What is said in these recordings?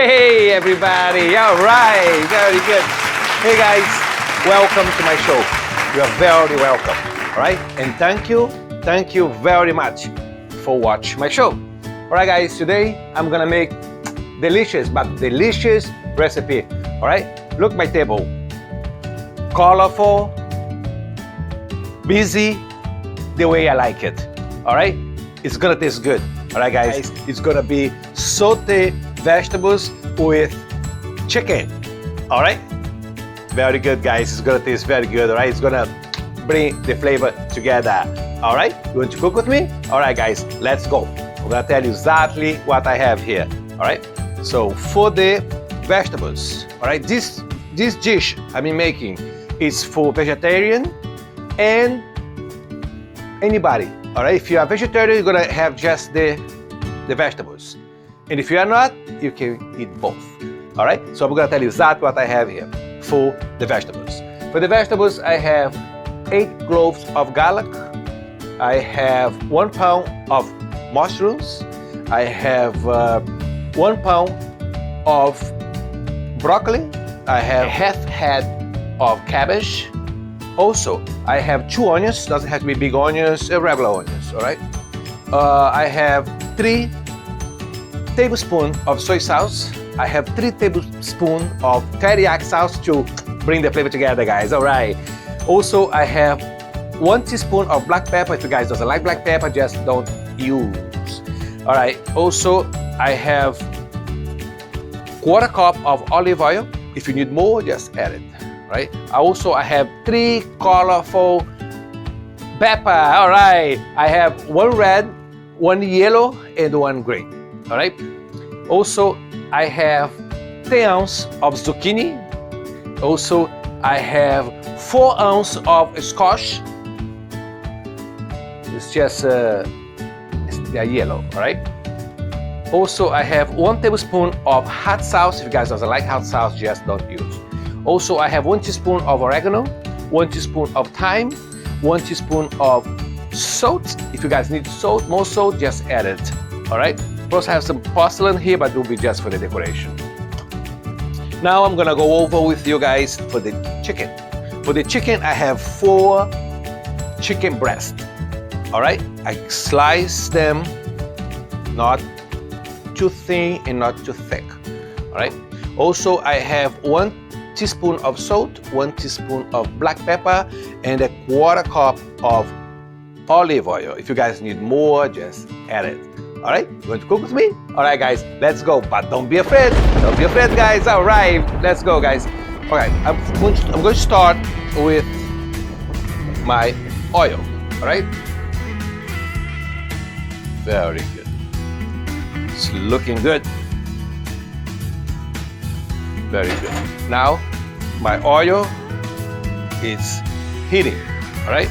Hey everybody, all right, very good. Hey guys, welcome to my show. You are very welcome, all right? And thank you very much for watching my show. All right guys, today I'm gonna make delicious recipe, all right? Look my table, colorful, busy, the way I like it, all right? It's gonna taste good, all right guys? It's gonna be sauteed vegetables with chicken, all right? Very good guys, it's gonna taste very good, all right? It's gonna bring the flavor together, all right? You want to cook with me? All right guys, let's go. I'm gonna tell you exactly what I have here, all right? So for the vegetables, all right, this dish I've been making is for vegetarian and anybody, all right? If you are vegetarian, you're gonna have just the vegetables. And if you are not, you can eat both, all right? So I'm gonna tell you exactly what I have here for the vegetables. For the vegetables, I have 8 cloves of garlic. I have 1 pound of mushrooms. I have 1 pound of broccoli. I have half head of cabbage. Also, I have 2 onions, doesn't have to be big onions, regular onions, all right? I have 3 tablespoons of soy sauce. I have 3 tablespoons of teriyaki sauce to bring the flavor together, guys, all right? Also, I have 1 teaspoon of black pepper. If you guys don't like black pepper, just don't use. All right, also, I have 1/4 cup of olive oil. If you need more, just add it. Right? Also, I have 3 colorful pepper. All right. I have 1 red, 1 yellow, and 1 green. All right. Also, I have 10 ounces of zucchini. Also, I have 4 ounces of squash. It's just they're yellow. All right. Also, I have 1 tablespoon of hot sauce. If you guys don't like hot sauce, just don't use. Also, I have 1 teaspoon of oregano, 1 teaspoon of thyme, 1 teaspoon of salt. If you guys need salt, more salt, just add it. All right. Plus, I have some parsley here, but it will be just for the decoration. Now, I'm gonna go over with you guys for the chicken. For the chicken, I have 4 chicken breasts. All right. I slice them, not too thin and not too thick. All right. Also, I have 1 teaspoon of salt, 1 teaspoon of black pepper, and 1/4 cup of olive oil. If you guys need more, just add it. All right, you want to cook with me? All right, guys, let's go. But don't be afraid. Don't be afraid, guys. All right, let's go, guys. All right, I'm going to start with my oil. All right. Very good. It's looking good. Very good. Now, my oil is heating, all right?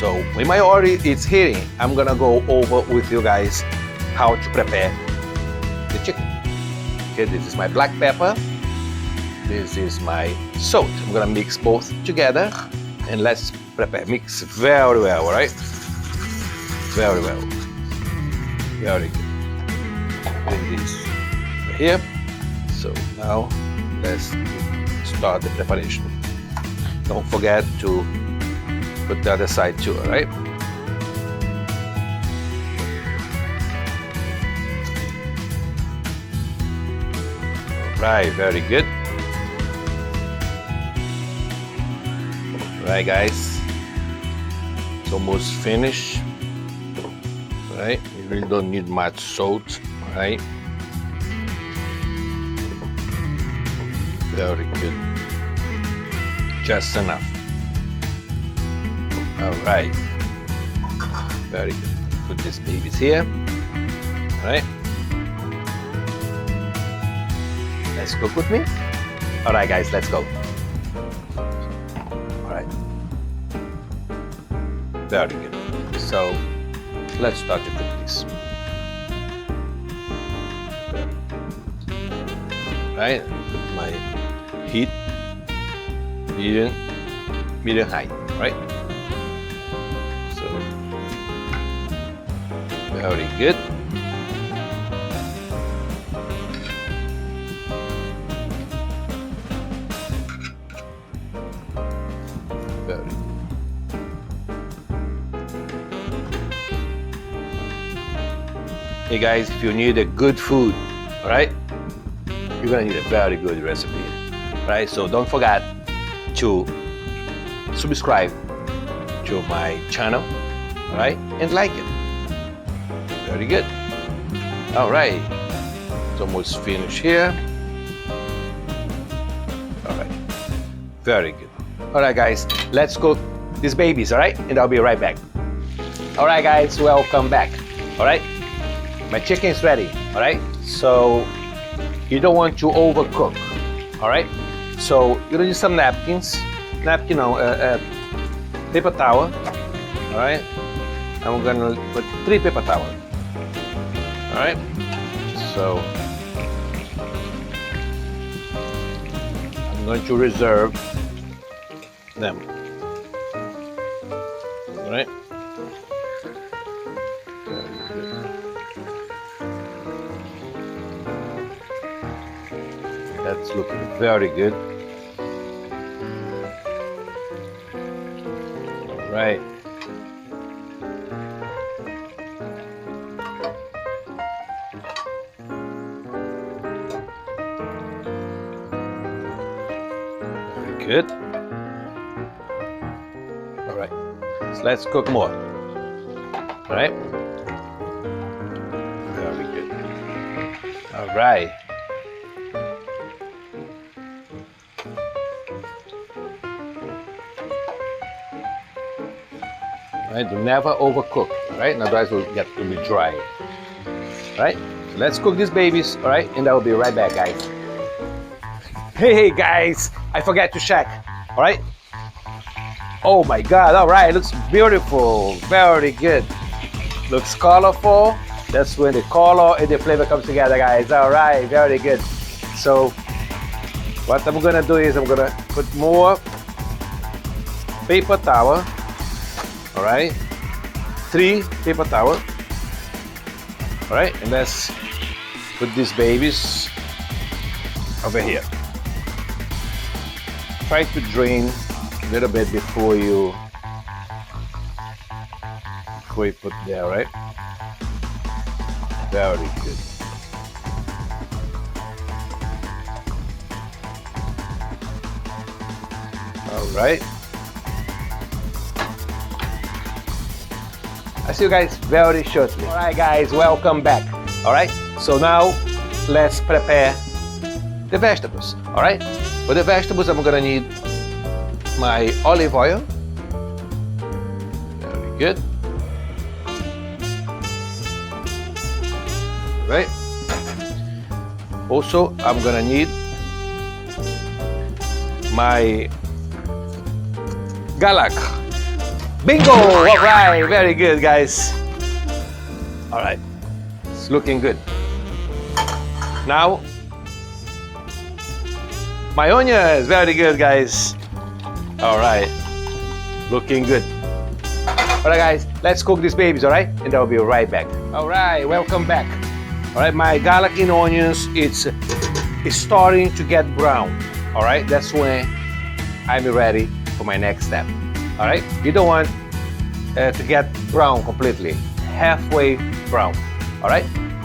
So when my oil is heating, I'm gonna go over with you guys how to prepare the chicken. Okay, this is my black pepper. This is my salt. I'm gonna mix both together and let's prepare. Mix very well, all right? Very well. Very good. Bring this right here. So now, let's start the preparation. Don't forget to put the other side too, all right? All right, very good. All right, guys. It's almost finished. All right, you really don't need much salt, all right? Very good. Just enough. All right. Very good. Put these babies here. All right. Let's cook with me. All right, guys, let's go. All right. Very good. So let's start to cook this. All right. My heat medium high, right? So very good. Hey guys, if you need a good food, all right, you're gonna need a very good recipe, right? So don't forget to subscribe to my channel, all right, and like it. Very good. All right, it's almost finished here. All right, very good. All right, guys, let's cook these babies, all right, and I'll be right back. All right, guys, welcome back. All right, my chicken is ready. All right, so you don't want to overcook. All right, so you're gonna use some napkins, paper towel. All right, I'm gonna put 3 paper towels. All right, so I'm going to reserve them. All right. That's looking very good. All right. Very good. All right. So let's cook more. All right. Very good. All right. Right, do never overcook, right? Otherwise we'll get to be dry. Right? So let's cook these babies, all right? And I will be right back, guys. Hey guys, I forgot to check, all right? Oh my God, all right, looks beautiful, very good. Looks colorful. That's when the color and the flavor comes together, guys. All right, very good. So what I'm gonna do is I'm gonna put more paper towel. All right, 3 paper towels. All right, and let's put these babies over here. Try to drain a little bit before you put there, right? Very good. All right. I'll see you guys very shortly. All right, guys, welcome back. All right, so now let's prepare the vegetables. All right, for the vegetables, I'm gonna need my olive oil. Very good. All right. Also, I'm gonna need my garlic. Bingo! All right, very good, guys. All right, it's looking good. Now, my onions, very good, guys. All right, looking good. All right, guys, let's cook these babies, all right? And I'll be right back. All right, welcome back. All right, my garlic and onions, it's starting to get brown. All right, that's when I'm ready for my next step. All right, you don't want to get brown completely, halfway brown. All right,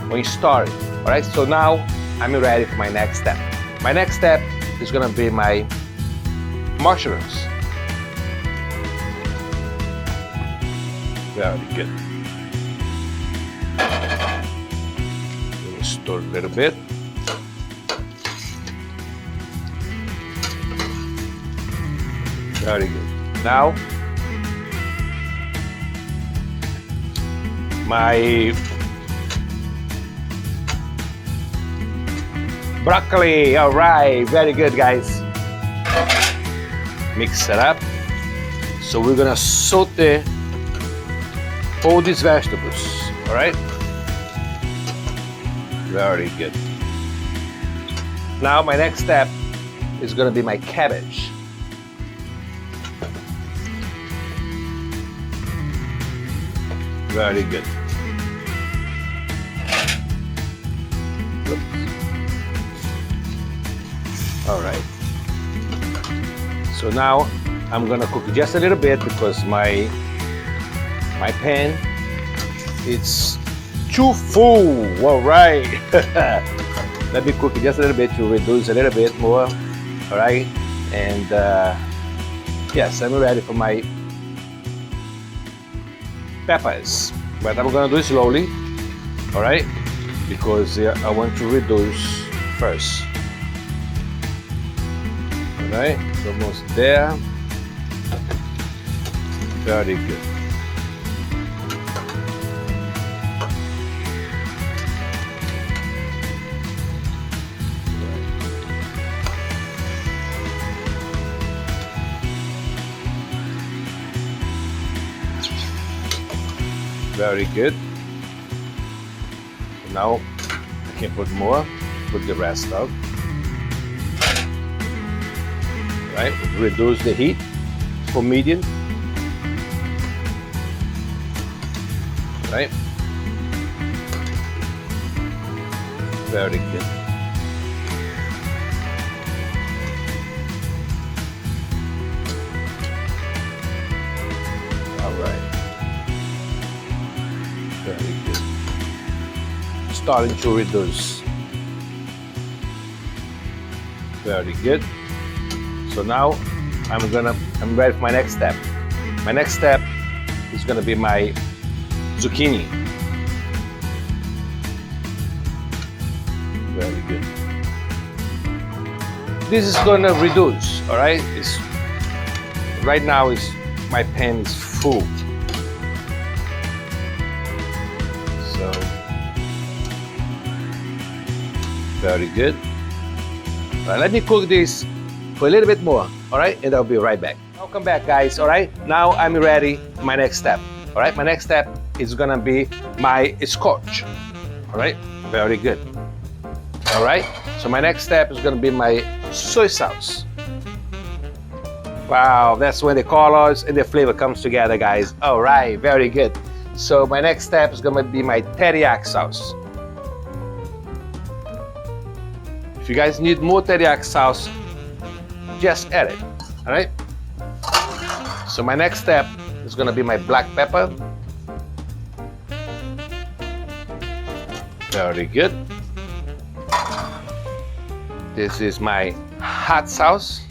when you start, all right. So now I'm ready for my next step. My next step is gonna be my mushrooms. Very good. Let me stir a little bit. Very good. Now, my broccoli. All right, very good, guys. Mix it up. So we're gonna saute all these vegetables. All right, very good. Now my next step is gonna be my cabbage. Very good. Oops. All right. So now I'm gonna cook just a little bit because my pan it's too full. All right. Let me cook it just a little bit to reduce a little bit more. All right. And yes, I'm ready for my peppers. But I'm gonna do it slowly. All right. Because I want to reduce first. All right. It's almost there. Very good. Very good. Now I can put more, put the rest out. Right, reduce the heat for medium. Right, very good. All right. Very good. Starting to reduce. Very good. So now I'm ready for my next step. My next step is gonna be my zucchini. Very good. This is gonna reduce, all right? Right now my pan is full. So, very good. All right, let me cook this for a little bit more, all right? And I'll be right back. Welcome back, guys, all right? Now I'm ready for my next step, all right? My next step is gonna be my scotch, all right? Very good. All right, so my next step is gonna be my soy sauce. Wow, that's when the colors and the flavor comes together, guys. All right, very good. So my next step is gonna be my teriyaki sauce. If you guys need more teriyaki sauce, just add it, all right? So my next step is gonna be my black pepper. Very good. This is my hot sauce.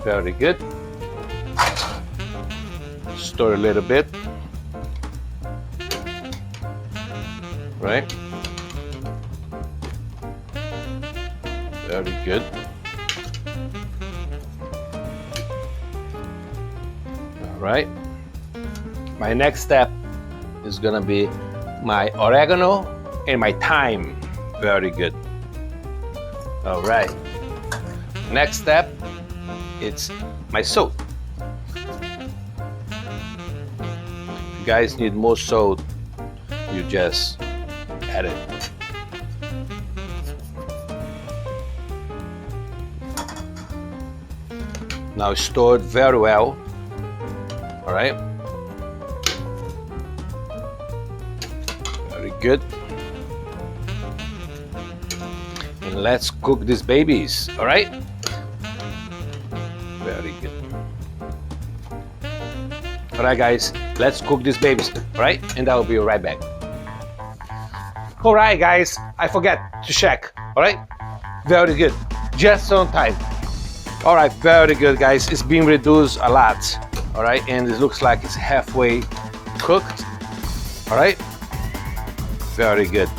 Very good. Stir a little bit. Right? Very good. All right. My next step is gonna be my oregano and my thyme. Very good. All right. Next step, it's my salt. If you guys need more salt, you just add it. Now stir it very well. All right. Very good. And let's cook these babies. All right. Very good. All right, guys, let's cook these babies. All right, and I'll be right back. All right, guys, I forgot to check. All right, very good, just on time. All right, very good, guys. It's been reduced a lot. All right, and it looks like it's halfway cooked. All right, very good.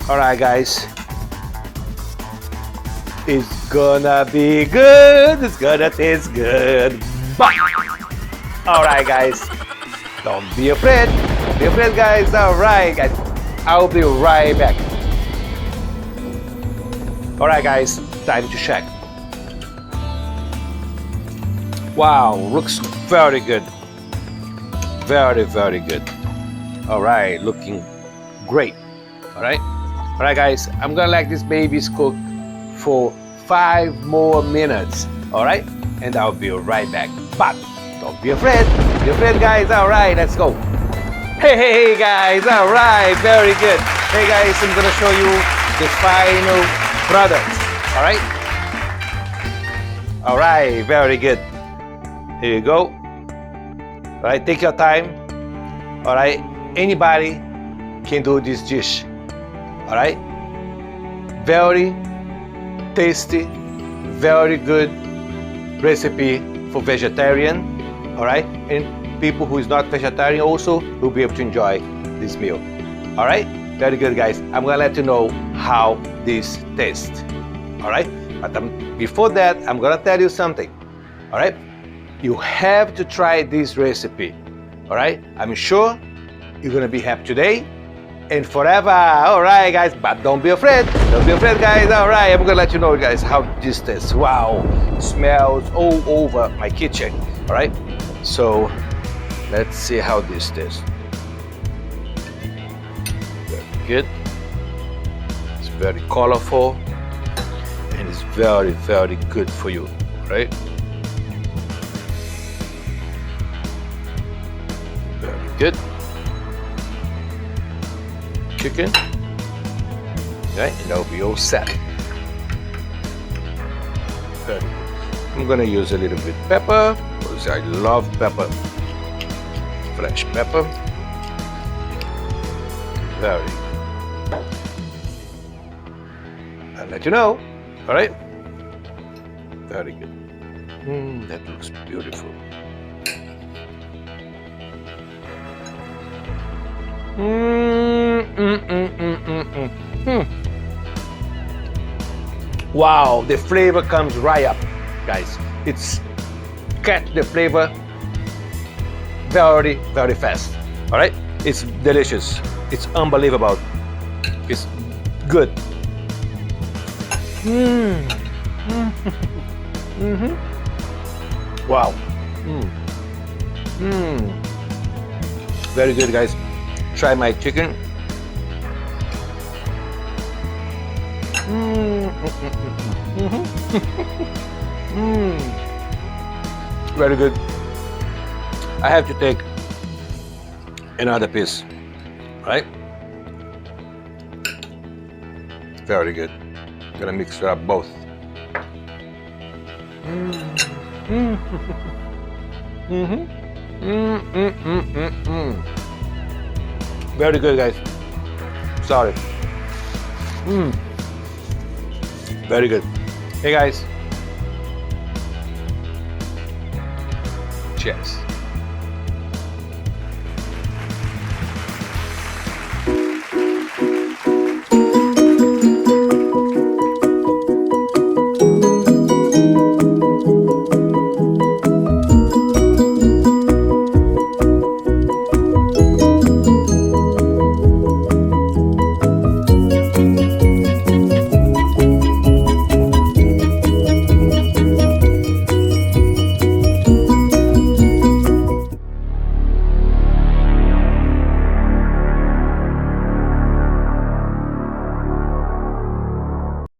All right, guys, it's gonna be good. It's gonna taste good. Bye. All right, guys, don't be afraid. Don't be afraid, guys. All right, guys, I'll be right back. All right, guys, time to check. Wow, looks very good. Very, very good. All right, looking great. All right, guys, I'm gonna let these babies cook for 5 more minutes. All right, and I'll be right back. But don't be afraid. Don't be afraid, guys. All right, let's go. Hey, guys. All right, very good. Hey, guys, I'm gonna show you the final product. All right. All right, very good. Here you go. All right, take your time. All right, anybody can do this dish. All right, very tasty, very good recipe for vegetarian. All right, and people who is not vegetarian also will be able to enjoy this meal. All right, very good, guys. I'm gonna let you know how this tastes. All right, but before that, I'm gonna tell you something. All right, you have to try this recipe. All right, I'm sure you're gonna be happy today and forever. All right, guys, but don't be afraid. Don't be afraid, guys. All right, I'm gonna let you know, guys, how this tastes. Wow, it smells all over my kitchen. All right, so let's see how this tastes. Very good. It's very colorful and it's very, very good for you, right? Very good. Chicken. Right, and that'll be all set. Very good. I'm gonna use a little bit pepper because I love pepper. Fresh pepper. Very good. I'll let you know. All right. Very good. That looks beautiful. Wow, the flavor comes right up, guys. It's catch the flavor very, very fast. All right, it's delicious. It's unbelievable. It's good. Wow. Very good, guys. Try my chicken. Very good. I have to take another piece, right? Very good. I'm gonna mix it up both. Very good, guys. Sorry. Very good. Hey, guys. Cheers.